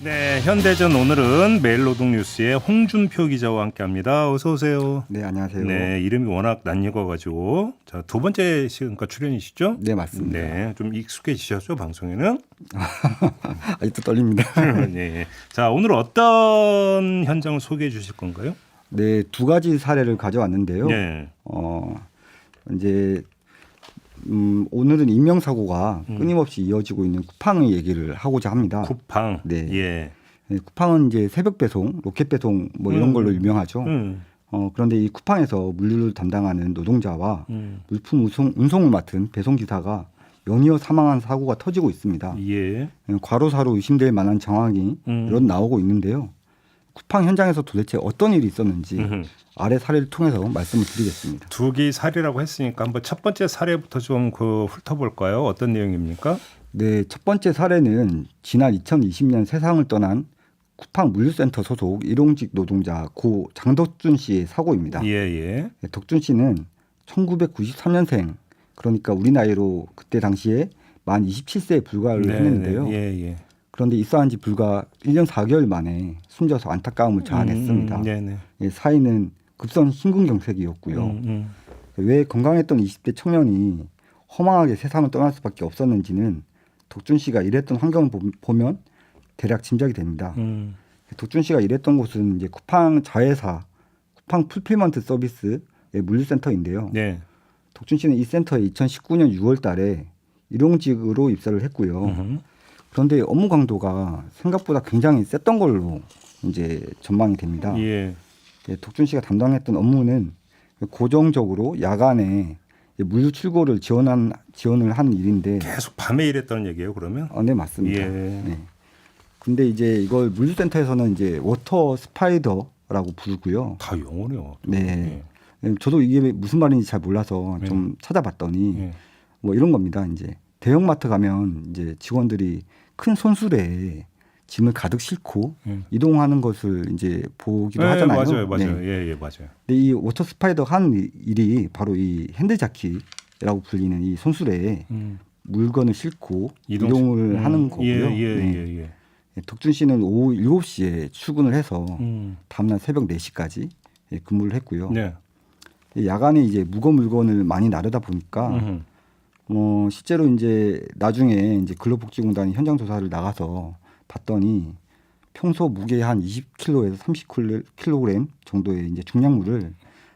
네, 현대전 오늘은 매일노동뉴스의 홍준표 기자와 함께합니다. 어서 오세요. 네, 안녕하세요. 네, 이름이 워낙 낯익어가지고 자, 두 번째 시간과 출연이시죠? 네, 맞습니다. 네, 좀 익숙해지셨죠 방송에는? 아직도 떨립니다. 네, 자 오늘 어떤 현장을 소개해 주실 건가요? 네, 두 가지 사례를 가져왔는데요. 네, 이제 오늘은 인명사고가 끊임없이 이어지고 있는 쿠팡의 얘기를 하고자 합니다. 쿠팡. 네. 예. 네, 쿠팡은 이제 새벽 배송, 로켓 배송 뭐 이런 걸로 유명하죠. 그런데 이 쿠팡에서 물류를 담당하는 노동자와 물품 운송을 맡은 배송기사가 연이어 사망한 사고가 터지고 있습니다. 예. 과로사로 의심될 만한 정황이 여러 나오고 있는데요. 쿠팡 현장에서 도대체 어떤 일이 있었는지 아래 사례를 통해서 말씀을 드리겠습니다. 두 개의 사례라고 했으니까 한번 첫 번째 사례부터 좀 훑어볼까요? 어떤 내용입니까? 네, 첫 번째 사례는 지난 2020년 세상을 떠난 쿠팡 물류센터 소속 일용직 노동자 고 장덕준 씨의 사고입니다. 예. 네, 덕준 씨는 1993년생, 그러니까 우리 나이로 그때 당시에 만 27세에 불과를 했는데요. 예. 그런데 입사한 지 불과 1년 4개월 만에 숨져서 안타까움을 자아냈습니다. 예, 사인은 급성 심근경색이었고요. 왜 건강했던 20대 청년이 허망하게 세상을 떠날 수밖에 없었는지는 덕준 씨가 일했던 환경을 보면 대략 짐작이 됩니다. 덕준 씨가 일했던 곳은 이제 쿠팡 자회사 쿠팡 풀필먼트 서비스의 물류센터인데요. 네. 덕준 씨는 이 센터에 2019년 6월달에 일용직으로 입사를 했고요. 그런데 업무 강도가 생각보다 굉장히 셌던 걸로 이제 전망이 됩니다. 예. 덕준 씨가 담당했던 업무는 고정적으로 야간에 물류 출고를 지원을 하는 일인데 계속 밤에 일했다는 얘기예요, 그러면? 네, 맞습니다. 예. 네. 근데 이제 이걸 물류센터에서는 이제 워터 스파이더라고 부르고요. 다 영어네요. 네. 저도 이게 무슨 말인지 잘 몰라서 좀 찾아봤더니 뭐 이런 겁니다. 이제 대형마트 가면 이제 직원들이 큰 손수레에 짐을 가득 싣고 이동하는 것을 이제 보기도 하잖아요. 맞아요. 네. 예, 맞아요. 근데 이 워터 스파이더 하는 일이 바로 이 핸들자키라고 불리는 이 손수레에 물건을 싣고 이동을 하는 거고요. 예. 덕준 씨는 오후 7시에 출근을 해서 다음날 새벽 4시까지 근무를 했고요. 네. 야간에 이제 무거운 물건을 많이 나르다 보니까 실제로 이제 나중에 이제 근로복지공단이 현장 조사를 나가서 봤더니 평소 무게 한 20kg에서 30kg 정도의 이제 중량물을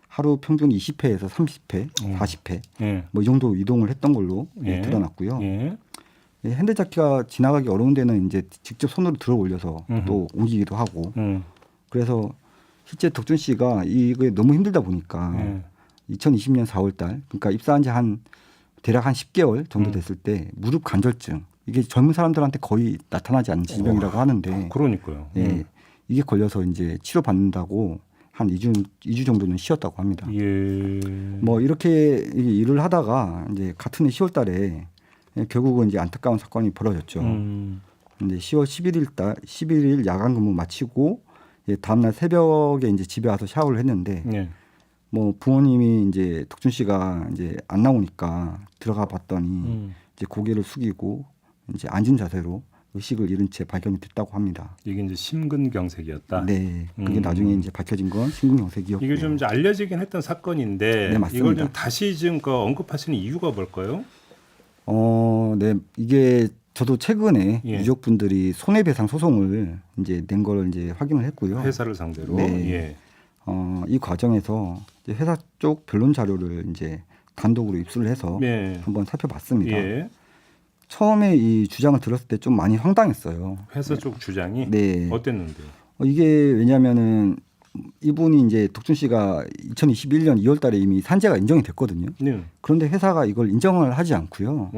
하루 평균 20회에서 30회, 40회 뭐 이 정도 이동을 했던 걸로 드러났고요. 핸들자키가 지나가기 어려운 데는 이제 직접 손으로 들어 올려서 또 옮기기도 하고 그래서 실제 덕준 씨가 이게 너무 힘들다 보니까 2020년 4월달 그러니까 입사한 지 대략 한 10개월 정도 됐을 때 무릎 관절증 이게 젊은 사람들한테 거의 나타나지 않는 질병이라고 하는데 그러니까요. 예, 이게 걸려서 이제 치료 받는다고 한 2주 정도는 쉬었다고 합니다. 예. 뭐 이렇게 일을 하다가 이제 같은 해 10월달에 결국은 이제 안타까운 사건이 벌어졌죠. 근데 10월 11일 야간 근무 마치고 다음날 새벽에 이제 집에 와서 샤워를 했는데 뭐 부모님이 이제 덕준 씨가 이제 안 나오니까 들어가 봤더니 이제 고개를 숙이고 이제 앉은 자세로 의식을 잃은 채 발견이 됐다고 합니다. 이게 이제 심근경색이었다. 네, 그게 나중에 이제 밝혀진 건 심근경색이었고. 이게 좀 이제 알려지긴 했던 사건인데 네, 맞습니다. 이걸 좀 다시 지금 언급하시는 이유가 뭘까요? 네, 이게 저도 최근에 예. 유족분들이 손해배상 소송을 이제 낸 걸 이제 확인을 했고요. 회사를 상대로. 네. 예. 이 과정에서 이제 회사 쪽 변론 자료를 이제 단독으로 입수를 해서 한번 살펴봤습니다. 예. 처음에 이 주장을 들었을 때 좀 많이 황당했어요. 회사 쪽 주장이 네. 어땠는데요? 이게 왜냐하면은 이분이 이제 덕준 씨가 2021년 2월달에 이미 산재가 인정이 됐거든요. 네. 그런데 회사가 이걸 인정을 하지 않고요.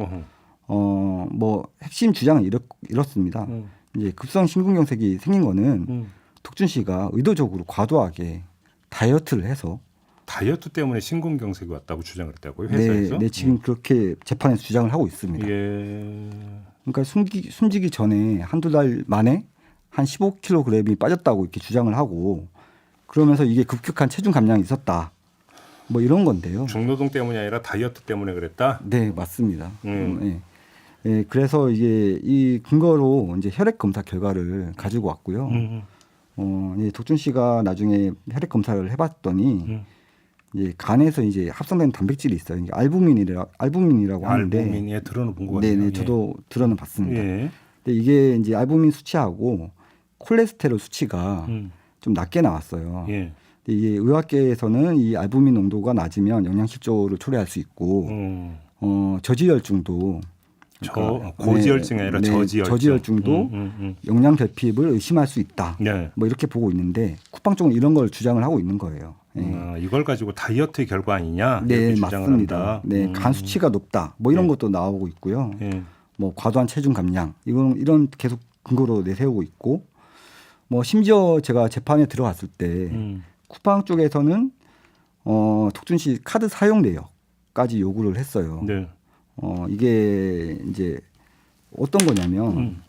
뭐 핵심 주장은 이렇습니다. 이제 급성 심근경색이 생긴 거는 덕준 씨가 의도적으로 과도하게 다이어트를 해서 다이어트 때문에 심근경색이 왔다고 주장을 했다고요? 회사에서? 네, 지금 그렇게 재판에서 주장을 하고 있습니다. 예. 그러니까 숨지기 전에 한두 달 만에 한 15kg이 빠졌다고 이렇게 주장을 하고 그러면서 이게 급격한 체중 감량이 있었다. 뭐 이런 건데요. 중노동 때문이 아니라 다이어트 때문에 그랬다? 네, 맞습니다. 네. 예, 그래서 이게 이 근거로 이제 혈액 검사 결과를 가지고 왔고요. 이 독준 씨가 나중에 혈액 검사를 해봤더니 이제 간에서 이제 합성된 단백질이 있어요. 이게 알부민이라고 하는데, 알부민에 들어는 본 것 같아요. 네네, 예. 저도 들어는 봤습니다. 예. 근데 이게 이제 알부민 수치하고 콜레스테롤 수치가 좀 낮게 나왔어요. 예. 근데 이게 의학계에서는 이 알부민 농도가 낮으면 영양실조를 초래할 수 있고, 저지혈증도 고지혈증이 아니라 저지혈증도 영양 결핍을 의심할 수 있다. 네. 뭐 이렇게 보고 있는데 쿠팡 쪽은 이런 걸 주장을 하고 있는 거예요. 예. 이걸 가지고 다이어트 결과 아니냐? 네, 이렇게 주장을 맞습니다. 합니다. 네, 간 수치가 높다. 뭐 이런 네. 것도 나오고 있고요. 예. 뭐 과도한 체중 감량 이런 계속 근거로 내세우고 있고, 뭐 심지어 제가 재판에 들어갔을 때 쿠팡 쪽에서는 독준 씨 카드 사용 내역까지 요구를 했어요. 네. 이게 이제 어떤 거냐면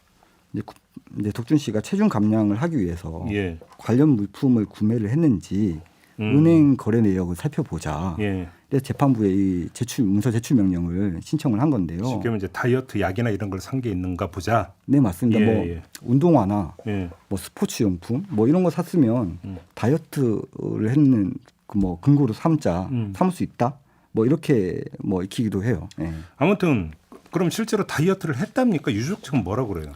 이제 독준 씨가 체중 감량을 하기 위해서 예. 관련 물품을 구매를 했는지 은행 거래 내역을 살펴보자. 예. 그래서 재판부에 이 문서 제출 명령을 신청을 한 건데요. 지금 이제 다이어트 약이나 이런 걸 산 게 있는가 보자. 네, 맞습니다. 예, 뭐 예. 운동화나 예. 뭐 스포츠 용품 뭐 이런 거 샀으면 다이어트를 했는 뭐 근거로 삼을 수 있다. 뭐 이렇게 뭐 익히기도 해요. 예. 아무튼 그럼 실제로 다이어트를 했답니까? 유족 측은 뭐라 그래요?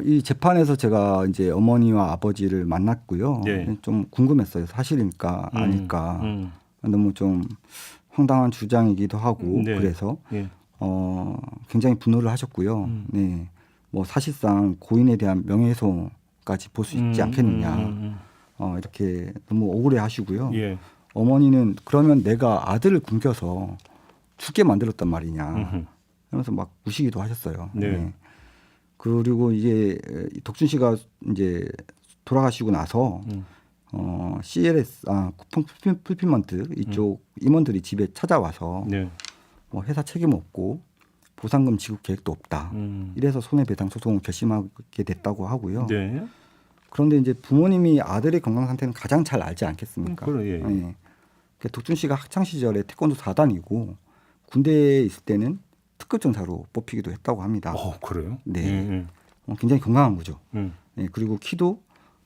이 재판에서 제가 이제 어머니와 아버지를 만났고요. 예. 좀 궁금했어요. 사실일까 아닐까. 너무 좀 황당한 주장이기도 하고 네. 그래서 예. 굉장히 분노를 하셨고요. 네, 뭐 사실상 고인에 대한 명예훼손까지 볼 수 있지 않겠느냐. 이렇게 너무 억울해하시고요. 예. 어머니는 그러면 내가 아들을 굶겨서 죽게 만들었단 말이냐. 그러면서 막 우시기도 하셨어요. 네. 네. 그리고 이제 독준 씨가 이제 돌아가시고 나서 CLS 쿠팡 풀피먼트 이쪽 임원들이 집에 찾아와서 네. 뭐 회사 책임 없고 보상금 지급 계획도 없다. 이래서 손해배상 소송을 결심하게 됐다고 하고요. 네. 그런데 이제 부모님이 아들의 건강 상태는 가장 잘 알지 않겠습니까? 예. 예. 그러니까 독준 씨가 학창 시절에 태권도 4단이고 군대에 있을 때는 특급 전사로 뽑히기도 했다고 합니다. 그래요? 네. 굉장히 건강한 거죠. 예, 그리고 키도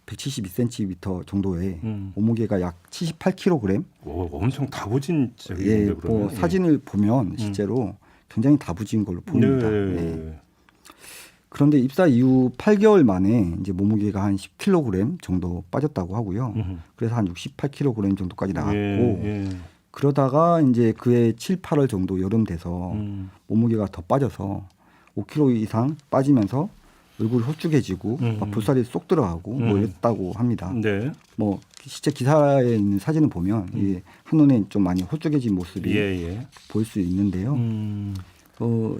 172cm 정도의 몸무게가 약 78kg. 엄청 다부진적인데 예, 그러면. 뭐 사진을 보면 실제로 굉장히 다부진 걸로 보입니다. 네. 예. 그런데 입사 이후 8개월 만에 이제 몸무게가 한 10kg 정도 빠졌다고 하고요. 그래서 한 68kg 정도까지 나갔고 예. 그러다가 이제 그해 7, 8월 정도 여름 돼서 몸무게가 더 빠져서 5kg 이상 빠지면서 얼굴이 홀쭉해지고 막 볼살이 쏙 들어가고 뭐 이랬다고 합니다. 네. 뭐 실제 기사에 있는 사진을 보면 이 한눈에 좀 많이 홀쭉해진 모습이 예. 보일 수 있는데요.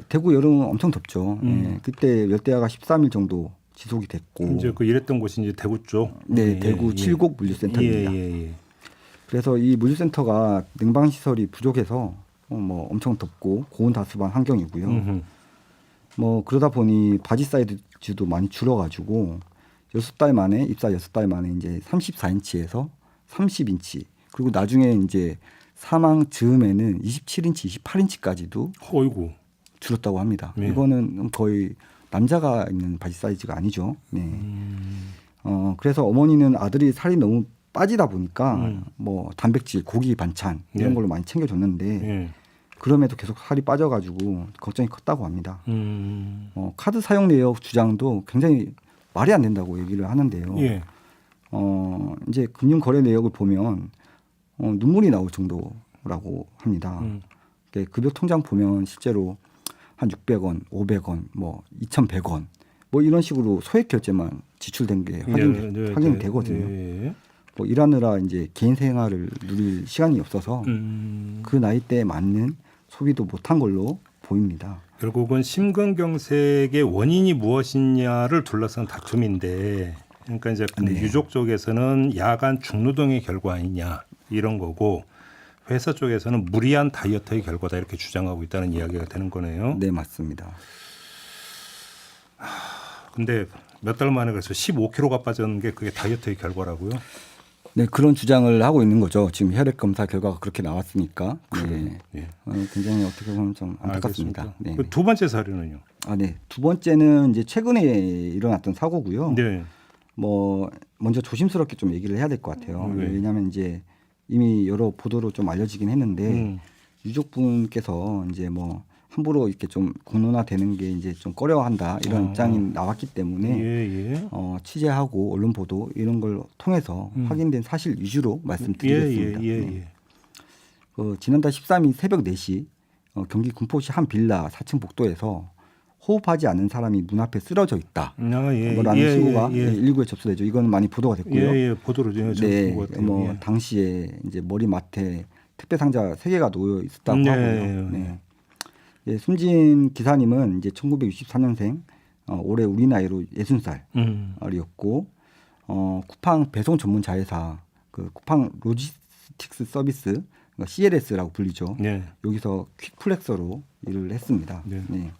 대구 여름은 엄청 덥죠. 예, 그때 열대야가 13일 정도 지속이 됐고 이제 그 일했던 곳이 이제 대구 쪽. 네, 대구 칠곡 물류센터입니다. 예. 그래서 이 물류센터가 냉방 시설이 부족해서 뭐 엄청 덥고 고온다습한 환경이고요. 뭐 그러다 보니 바지 사이즈도 많이 줄어가지고 6달 만에 입사 6달 만에 이제 34인치에서 30인치 그리고 나중에 이제 사망 즈음에는 27인치, 28인치까지도 어이구. 줄었다고 합니다. 네. 이거는 거의 남자가 입는 바지 사이즈가 아니죠. 네. 그래서 어머니는 아들이 살이 너무 빠지다 보니까 뭐 단백질, 고기 반찬 이런 네. 걸로 많이 챙겨줬는데 예. 그럼에도 계속 살이 빠져가지고 걱정이 컸다고 합니다. 카드 사용 내역 주장도 굉장히 말이 안 된다고 얘기를 하는데요. 예. 이제 금융 거래 내역을 보면 눈물이 나올 정도라고 합니다. 급여 통장 보면 실제로 한 600원, 500원, 뭐 2,100원 뭐 이런 식으로 소액 결제만 지출된 게 확인이 되거든요. 네. 뭐 일하느라 이제 개인 생활을 누릴 시간이 없어서 그 나이대에 맞는 소비도 못한 걸로 보입니다. 결국은 심근경색의 원인이 무엇이냐를 둘러싼 다툼인데, 그러니까 이제 그 유족 쪽에서는 야간 중노동의 결과 아니냐 이런 거고, 회사 쪽에서는 무리한 다이어트의 결과다 이렇게 주장하고 있다는 이야기가 되는 거네요. 네, 맞습니다. 근데 몇 달 만에 그래서 15kg가 빠졌는 게 그게 다이어트의 결과라고요? 네, 그런 주장을 하고 있는 거죠. 지금 혈액 검사 결과가 그렇게 나왔으니까. 네. 예. 굉장히 어떻게 보면 좀 안타깝습니다. 알겠습니다. 네. 그 두 번째 사례는요? 네. 두 번째는 이제 최근에 일어났던 사고고요. 네. 뭐 먼저 조심스럽게 좀 얘기를 해야 될 것 같아요. 네. 왜냐하면 이제 이미 여러 보도로 좀 알려지긴 했는데 유족분께서 이제 뭐 함부로 이렇게 좀 공론화되는 게 이제 좀 꺼려한다 이런 입장이 나왔기 때문에 예. 취재하고 언론 보도 이런 걸 통해서 확인된 사실 위주로 말씀드리겠습니다. 예. 지난달 13일 새벽 4시 경기 군포시 한 빌라 4층 복도에서 호흡하지 않는 사람이 문 앞에 쓰러져 있다. 라는 신고가 119에 접수되죠. 이건 많이 보도가 됐고요. 보도로 네, 본 것 같아요. 뭐 당시에 이제 머리맡에 택배 상자 3개가 놓여 있었다고 하고요. 네. 예, 숨진 기사님은 이제 1964년생, 올해 우리 나이로 60살이었고, 쿠팡 배송 전문 자회사 그 쿠팡 로지스틱스 서비스 CLS라고 불리죠. 네. 여기서 퀵플렉서로 일을 했습니다. 네. 네.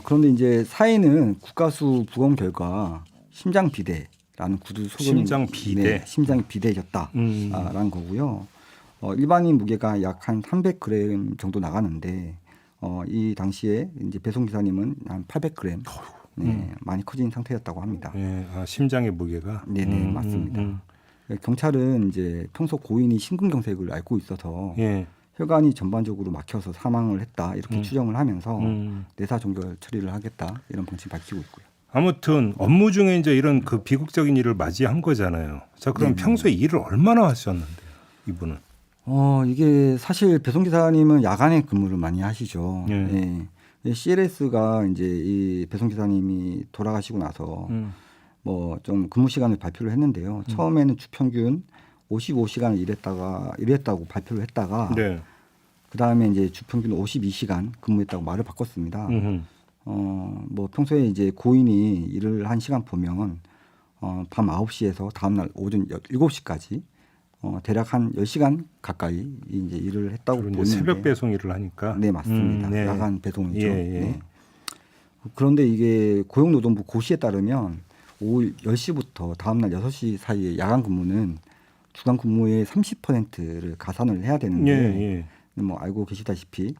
그런데 이제 사인은 국가수 부검 결과 심장 비대라는 구두 소견이 심장 비대. 네, 심장이 비대해졌다라는 거고요. 일반인 무게가 약 한 300g 정도 나가는데 이 당시에 이제 배송 기사님은 한 800g 많이 커진 상태였다고 합니다. 네. 심장의 무게가. 네네 맞습니다. 경찰은 이제 평소 고인이 심근경색을 앓고 있어서 혈관이 전반적으로 막혀서 사망을 했다 이렇게 추정을 하면서 내사 종결 처리를 하겠다 이런 방침 밝히고 있고요. 아무튼 업무 중에 이제 이런 그 비극적인 일을 맞이한 거잖아요. 자, 그럼 평소에 일을 얼마나 하셨는데요, 이분은? 이게 사실 배송기사님은 야간에 근무를 많이 하시죠. 네. CLS가 이제 이 배송기사님이 돌아가시고 나서 뭐 좀 근무 시간을 발표를 했는데요. 처음에는 주평균 55시간을 일했다고 발표를 했다가 그 다음에 이제 주평균 52시간 근무했다고 말을 바꿨습니다. 뭐 평소에 이제 고인이 일을 한 시간 보면 밤 9시에서 다음날 오전 7시까지 대략 한 10시간 가까이 이제 일을 했다고 보는데 새벽 배송 일을 하니까. 네 맞습니다. 네. 야간 배송이죠. 네. 그런데 이게 고용노동부 고시에 따르면 오후 10시부터 다음날 6시 사이에 야간 근무는 주간 근무의 30%를 가산을 해야 되는데 뭐 알고 계시다시피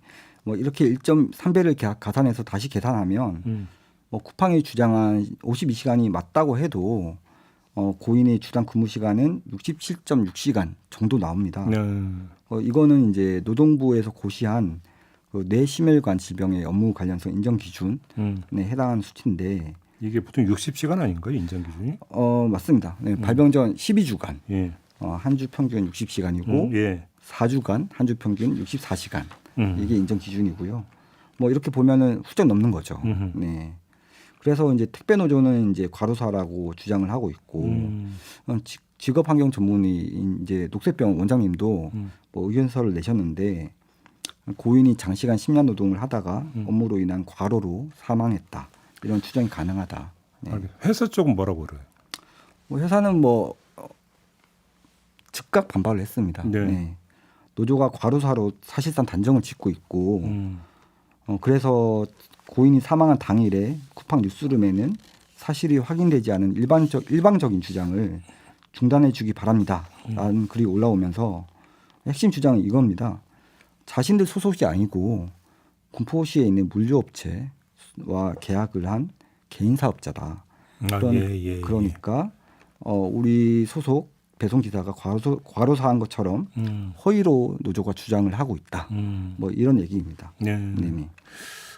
뭐 이렇게 1.3배를 가산해서 다시 계산하면 뭐 쿠팡이 주장한 52시간이 맞다고 해도 고인의 주당 근무 시간은 67.6시간 정도 나옵니다. 이거는 이제 노동부에서 고시한 그 뇌심혈관 질병의 업무 관련성 인정 기준에 해당하는 수치인데 이게 보통 60시간 아닌가요, 인정 기준이? 맞습니다. 네, 발병 전 12주간 한 주 평균 60시간이고 4주간 한 주 평균 64시간 이게 인정 기준이고요. 뭐 이렇게 보면은 훌쩍 넘는 거죠. 네. 그래서 이제 택배 노조는 이제 과로사라고 주장을 하고 있고 직업 환경 전문의 이제 녹색병원 원장님도 뭐 의견서를 내셨는데 고인이 장시간 심야 노동을 하다가 업무로 인한 과로로 사망했다 이런 추정이 가능하다. 네. 회사 쪽은 뭐라고 그래요? 뭐 회사는 뭐 즉각 반발을 했습니다. 네. 노조가 과로사로 사실상 단정을 짓고 있고 그래서 고인이 사망한 당일에 쿠팡 뉴스룸에는 사실이 확인되지 않은 일방적인 주장을 중단해 주기 바랍니다. 라는 글이 올라오면서 핵심 주장은 이겁니다. 자신들 소속이 아니고 군포시에 있는 물류업체와 계약을 한 개인 사업자다. 그러니까 우리 소속 배송기사가 과로사한 것처럼 허위로 노조가 주장을 하고 있다. 뭐 이런 얘기입니다. 네네.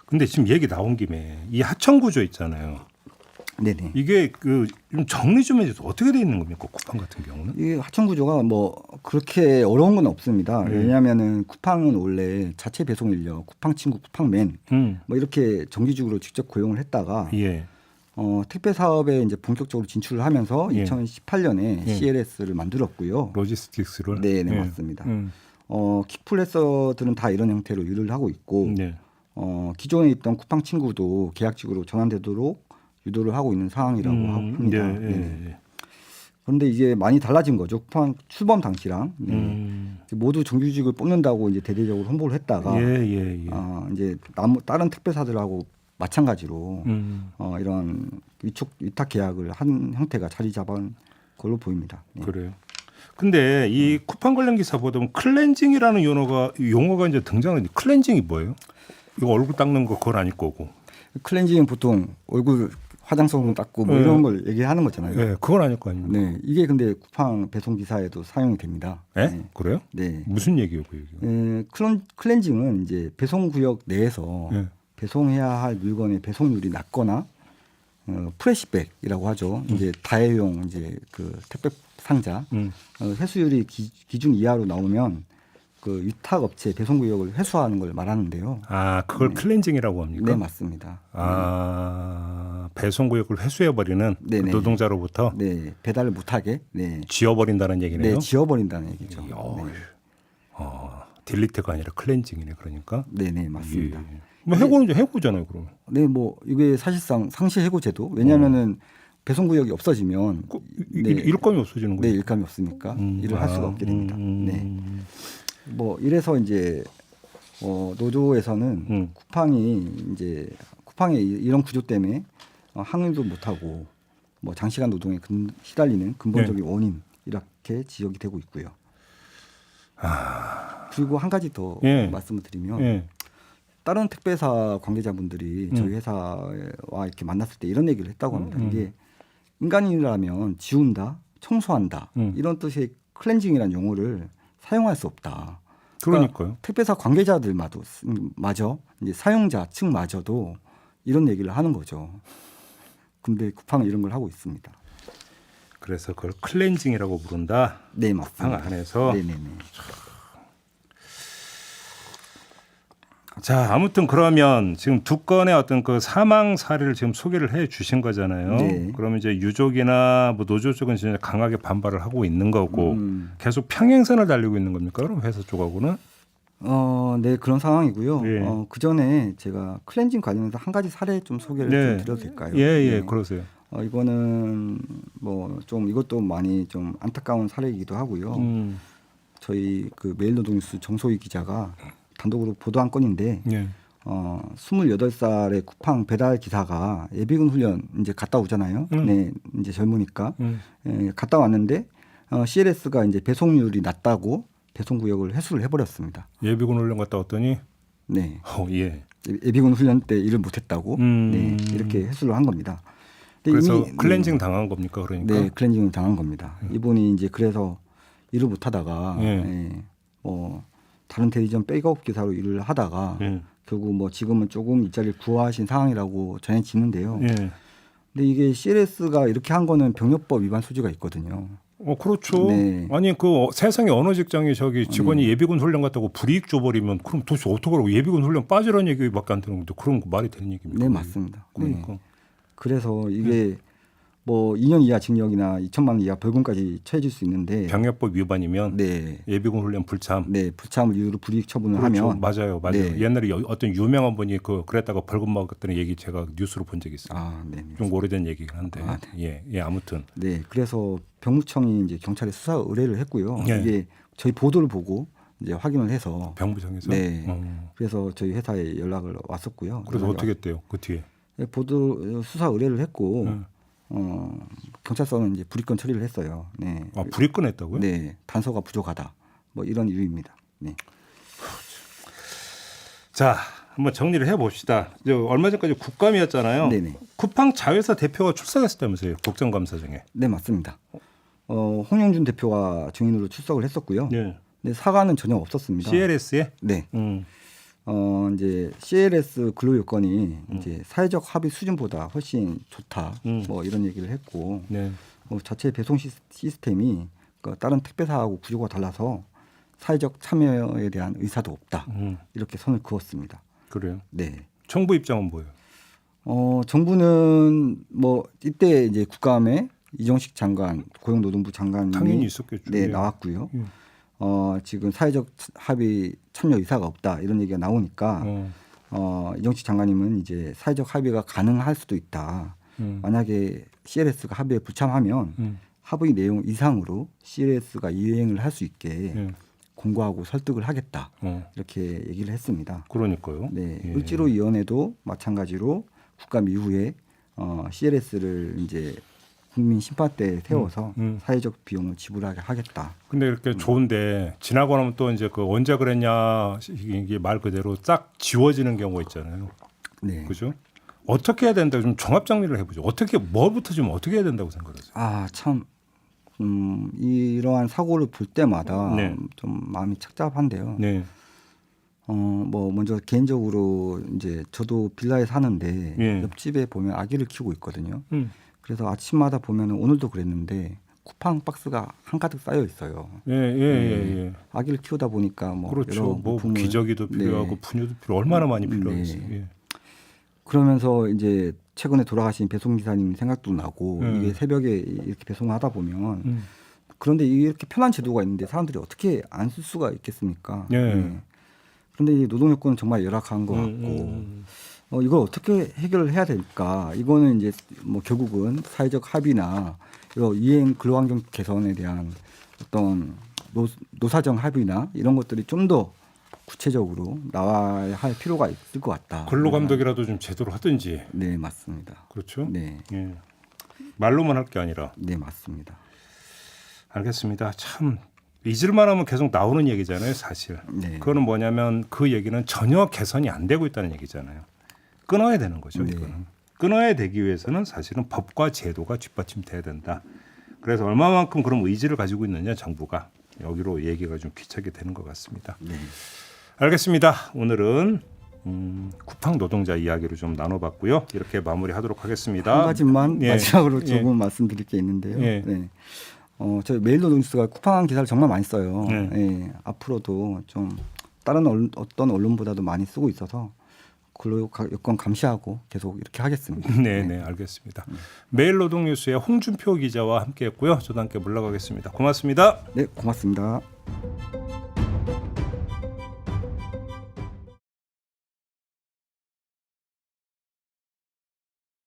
근데 지금 얘기 나온 김에 이 하청 구조 있잖아요. 네네. 이게 좀 정리 좀 해줘서 어떻게 돼 있는 겁니까? 쿠팡 같은 경우는? 이 하청 구조가 뭐 그렇게 어려운 건 없습니다. 왜냐하면은 쿠팡은 원래 자체 배송 인력, 쿠팡 친구, 쿠팡맨 뭐 이렇게 정규직으로 직접 고용을 했다가 택배 사업에 이제 본격적으로 진출을 하면서 2018년에 CLS를 만들었고요. 로지스틱스를. 네, 맞습니다. 킥플래서들은 다 이런 형태로 일을 하고 있고 기존에 있던 쿠팡 친구도 계약직으로 전환되도록 유도를 하고 있는 상황이라고 합니다. 그런데 이게 많이 달라진 거죠. 쿠팡 출범 당시랑 모두 정규직을 뽑는다고 이제 대대적으로 홍보를 했다가 이제 다른 택배사들하고 마찬가지로 이런 위탁 계약을 한 형태가 자리 잡은 걸로 보입니다. 그래요. 근데 이 쿠팡 관련 기사 보다 보면 클렌징이라는 용어가 이제 등장하는데 클렌징이 뭐예요? 이거 얼굴 닦는 거 그건 아닐 거고. 클렌징은 보통 얼굴 화장솜으로 닦고 뭐 이런 걸 얘기하는 거잖아요. 네, 그건 아닐 거 아닙니까? 네, 이게 근데 쿠팡 배송 기사에도 사용이 됩니다. 네? 네. 그래요? 네. 무슨 얘기예요, 그 얘기? 클렌징은 이제 배송 구역 내에서 네. 배송해야 할 물건의 배송률이 낮거나 프레시백이라고 하죠. 이제 다회용 이제 그 택배 상자 회수율이 기준 이하로 나오면 그 위탁 업체 배송 구역을 회수하는 걸 말하는데요. 아, 그걸 클렌징이라고 합니까? 네, 맞습니다. 아, 배송 구역을 회수해 버리는 그 네네. 노동자로부터 네, 배달을 못하게 네, 지워 버린다는 얘기네요. 네, 지워버린다는 얘기죠. 네. 딜리트가 아니라 클렌징이네, 그러니까. 네, 네, 맞습니다. 예. 뭐 해고는 해고잖아요, 그럼. 네, 뭐 이게 사실상 상시 해고 제도. 왜냐하면은 배송 구역이 없어지면 일감이 없어지는 네, 거예요. 일감이 없으니까 일을 할 수가 없게 됩니다. 네. 뭐 이래서 이제 노조에서는 쿠팡의 이런 구조 때문에 항일도 못하고 뭐 장시간 노동에 시달리는 근본적인 원인 이렇게 지적이 되고 있고요. 그리고 한 가지 더 말씀을 드리면 다른 택배사 관계자분들이 저희 회사와 이렇게 만났을 때 이런 얘기를 했다고 합니다. 이게 인간이라면 지운다, 청소한다 이런 뜻의 클렌징이라는 용어를 사용할 수 없다. 그러니까요. 택배사 관계자들마저 이제 사용자 측마저도 이런 얘기를 하는 거죠. 근데 쿠팡은 이런 걸 하고 있습니다. 그래서 그걸 클렌징이라고 부른다. 네, 쿠팡 맞습니다. 안에서. 네네네. 자, 아무튼 그러면 지금 두 건의 어떤 그 사망 사례를 지금 소개를 해 주신 거잖아요. 네. 그러면 이제 유족이나 뭐 노조 쪽은 진짜 강하게 반발을 하고 있는 거고 계속 평행선을 달리고 있는 겁니까? 그럼 회사 쪽하고는? 네, 그런 상황이고요. 예. 그 전에 제가 클렌징 관련해서 한 가지 사례 좀 소개를 좀 드려도 될까요? 예, 네. 그러세요. 이거는 뭐 좀 이것도 많이 좀 안타까운 사례이기도 하고요. 저희 그 매일노동뉴스 정소희 기자가 단독으로 보도한 건인데, 예. 28살의 쿠팡 배달 기사가 예비군 훈련 이제 갔다 오잖아요. 네, 이제 젊으니까 갔다 왔는데 CLS가 이제 배송률이 낮다고 배송 구역을 회수를 해버렸습니다. 예비군 훈련 갔다 왔더니 네, 예. 예비군 훈련 때 일을 못했다고 네, 이렇게 회수를 한 겁니다. 근데 그래서 이미, 클렌징 당한 겁니까, 그러니까? 네, 클렌징을 당한 겁니다. 이분이 이제 그래서 일을 못하다가 다른 대리점 백업 기사로 일을 하다가 결국 뭐 지금은 조금 일자리를 구하신 상황이라고 전해지는데요. 예. 근데 이게 CLS가 이렇게 한 거는 병력법 위반 소지가 있거든요. 그렇죠. 네. 아니 그 세상에 어느 직장에 저기 직원이 예비군 훈련 갔다고 불이익 줘버리면 그럼 도대체 어떡하라고 예비군 훈련 빠지라는 얘기밖에 안 되는 건데 그런 거 말이 되는 얘기입니까? 네, 맞습니다. 그러니까. 네. 그래서 이게 뭐 2년 이하 징역이나 2천만 원 이하 벌금까지 처해질 수 있는데 병역법 위반이면 네. 예비군 훈련 불참. 네, 불참을 이유로 불이익 처분을 그렇죠. 하면 맞아요. 네. 옛날에 어떤 유명한 분이 그랬다가 벌금 먹었다는 얘기 제가 뉴스로 본 적이 있어요. 네. 좀 오래된 얘기긴 한데. 예, 아무튼. 네, 그래서 병무청이 이제 경찰에 수사 의뢰를 했고요. 예. 이게 저희 보도를 보고 이제 확인을 해서 병무청에서. 네. 그래서 저희 회사에 연락을 왔었고요. 그래서 어떻게 했대요? 그 뒤에. 보도 수사 의뢰를 했고 경찰서는 이제 불이건 처리를 했어요. 네. 불이건 했다고요? 네, 단서가 부족하다. 뭐 이런 이유입니다. 네. 자, 한번 정리를 해봅시다. 얼마 전까지 국감이었잖아요. 네네. 쿠팡 자회사 대표가 출석했었다면서요, 국정감사장에. 네, 맞습니다. 홍영준 대표가 증인으로 출석을 했었고요. 네. 근데 사과는 전혀 없었습니다. CLS에? 네. 이제 CLS 근로 요건이 이제 사회적 합의 수준보다 훨씬 좋다. 뭐 이런 얘기를 했고, 네. 자체 배송 시스템이 다른 택배사하고 구조가 달라서 사회적 참여에 대한 의사도 없다. 이렇게 선을 그었습니다. 그래요? 네. 정부 입장은 뭐예요? 정부는 뭐 이때 이제 국감에 이정식 장관, 고용노동부 장관이 당연히 있었겠죠. 네, 예. 나왔고요. 지금 사회적 합의 참여 의사가 없다 이런 얘기가 나오니까 이정식 장관님은 이제 사회적 합의가 가능할 수도 있다. 만약에 CLS가 합의에 불참하면 합의 내용 이상으로 CLS가 이행을 할 수 있게 공고하고 설득을 하겠다. 이렇게 얘기를 했습니다. 그러니까요. 네, 예. 을지로위원회도 마찬가지로 국감 이후에 CLS를 이제 국민 심판대에 세워서 사회적 비용을 지불하게 하겠다. 근데 이렇게 좋은데 지나고 나면 또 이제 그 언제 그랬냐 이게 말 그대로 딱 지워지는 경우가 있잖아요. 네. 그죠? 어떻게 해야 된다? 좀 종합 정리를 해보죠. 어떻게 뭐부터 좀 어떻게 해야 된다고 생각하세요? 아, 참 이러한 사고를 볼 때마다 네. 좀 마음이 착잡한데요. 네. 뭐 먼저 개인적으로 이제 저도 빌라에 사는데 예. 옆집에 보면 아기를 키우고 있거든요. 그래서 아침마다 보면은 오늘도 그랬는데 쿠팡 박스가 한가득 쌓여 있어요. 예. 아기를 키우다 보니까 뭐 여러 그렇죠. 뭐 물품을 기저귀도 필요하고 분유도 필요 얼마나 많이 필요하겠어요. 네. 예. 그러면서 이제 최근에 돌아가신 배송 기사님 생각도 나고 이게 새벽에 이렇게 배송을 하다 보면 그런데 이렇게 편한 제도가 있는데 사람들이 어떻게 안 쓸 수가 있겠습니까? 예. 그런데 이 노동 여건은 정말 열악한 것 같고 이걸 어떻게 해결을 해야 될까? 이거는 이제 뭐 결국은 사회적 합의나 이런 이행 근로환경 개선에 대한 어떤 노사정 합의나 이런 것들이 좀 더 구체적으로 나와야 할 필요가 있을 것 같다. 근로감독이라도 좀 제대로 하든지. 네, 맞습니다. 그렇죠. 네, 예. 말로만 할 게 아니라. 네, 맞습니다. 알겠습니다. 참 잊을만 하면 계속 나오는 얘기잖아요, 사실. 네. 그거는 뭐냐면 그 얘기는 전혀 개선이 안 되고 있다는 얘기잖아요. 끊어야 되는 거죠, 네. 이거는. 끊어야 되기 위해서는 사실은 법과 제도가 뒷받침돼야 된다. 그래서 얼마만큼 그런 의지를 가지고 있느냐, 정부가. 여기로 얘기가 좀 귀착이 되는 것 같습니다. 네. 알겠습니다. 오늘은 쿠팡 노동자 이야기를 좀 나눠봤고요. 이렇게 마무리하도록 하겠습니다. 한 가지만 예. 마지막으로 예. 조금 말씀드릴 게 있는데요. 예. 네. 저희 메일노동뉴스가 쿠팡 기사를 정말 많이 써요. 네. 예. 앞으로도 좀 다른 어떤 언론보다도 많이 쓰고 있어서 근로 여건 감시하고 계속 이렇게 하겠습니다. 네, 알겠습니다. 매일노동뉴스의 홍준표 기자와 함께했고요. 저도 함께 물러가겠습니다. 고맙습니다. 네, 고맙습니다.